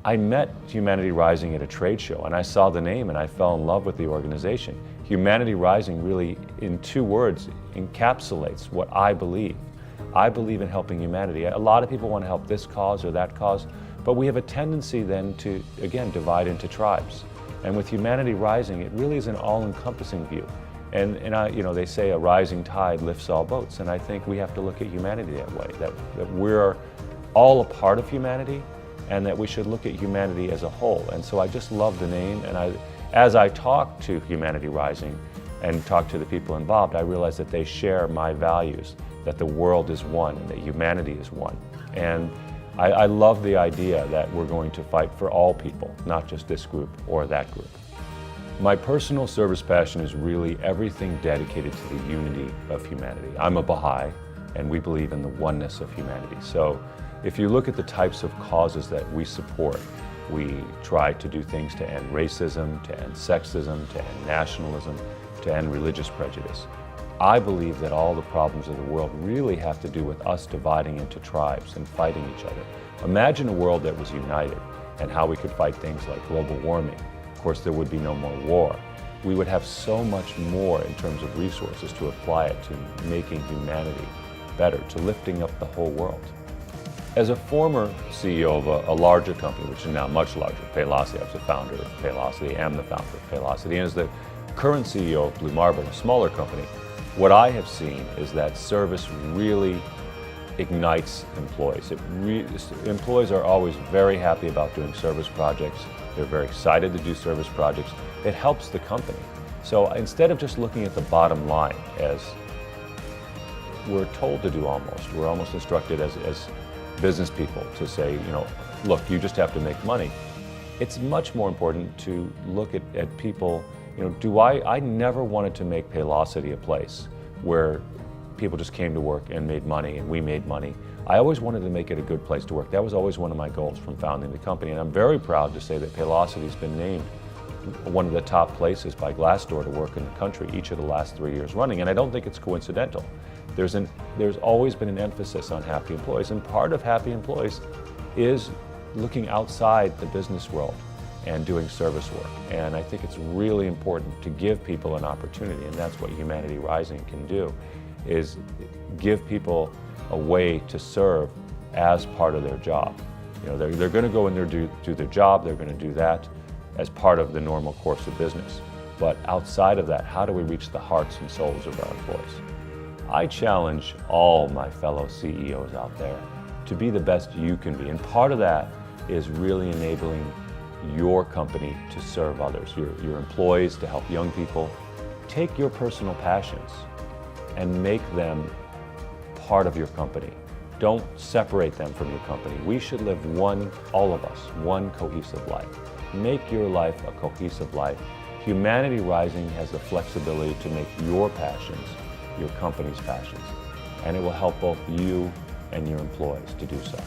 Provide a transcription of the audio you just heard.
I met Humanity Rising at a trade show, and I saw the name and I fell in love with the organization. Humanity Rising really, in 2 words, encapsulates what I believe. I believe in helping humanity. A lot of people want to help this cause or that cause, but we have a tendency then to, again, divide into tribes. And with Humanity Rising, it really is an all-encompassing view. And they say a rising tide lifts all boats, and I think we have to look at humanity that way, that we're all a part of humanity, and that we should look at humanity as a whole. And so I just love the name, and as I talk to Humanity Rising and talk to the people involved, I realize that they share my values, that the world is one and that humanity is one. And I love the idea that we're going to fight for all people, not just this group or that group. My personal service passion is really everything dedicated to the unity of humanity. I'm a Baha'i, and we believe in the oneness of humanity. So if you look at the types of causes that we support, we try to do things to end racism, to end sexism, to end nationalism, to end religious prejudice. I believe that all the problems of the world really have to do with us dividing into tribes and fighting each other. Imagine a world that was united and how we could fight things like global warming. Of course, there would be no more war. We would have so much more in terms of resources to apply it to making humanity better, to lifting up the whole world. As a former CEO of a larger company, which is now much larger, Paylocity, I was the founder of Paylocity, am the founder of Paylocity, and as the current CEO of Blue Marble, a smaller company, what I have seen is that service really ignites employees. Employees are always very happy about doing service projects. They're very excited to do service projects. It helps the company. So instead of just looking at the bottom line, as we're told to do almost, we're almost instructed as business people to say, look, you just have to make money. It's much more important to look at people. I never wanted to make Paylocity a place where people just came to work and made money and we made money. I always wanted to make it a good place to work. That was always one of my goals from founding the company, and I'm very proud to say that Paylocity's been named one of the top places by Glassdoor to work in the country each of the last 3 years running, and I don't think it's coincidental. There's always been an emphasis on happy employees, and part of happy employees is looking outside the business world and doing service work. And I think it's really important to give people an opportunity, and that's what Humanity Rising can do, is give people a way to serve as part of their job. They're going to go in there do their job, they're going to do that as part of the normal course of business. But outside of that, how do we reach the hearts and souls of our employees? I challenge all my fellow CEOs out there to be the best you can be, and part of that is really enabling your company to serve others, your employees, to help young people. Take your personal passions and make them part of your company. Don't separate them from your company. We should live all of us, one cohesive life. Make your life a cohesive life. Humanity Rising has the flexibility to make your passions your company's passions, and it will help both you and your employees to do so.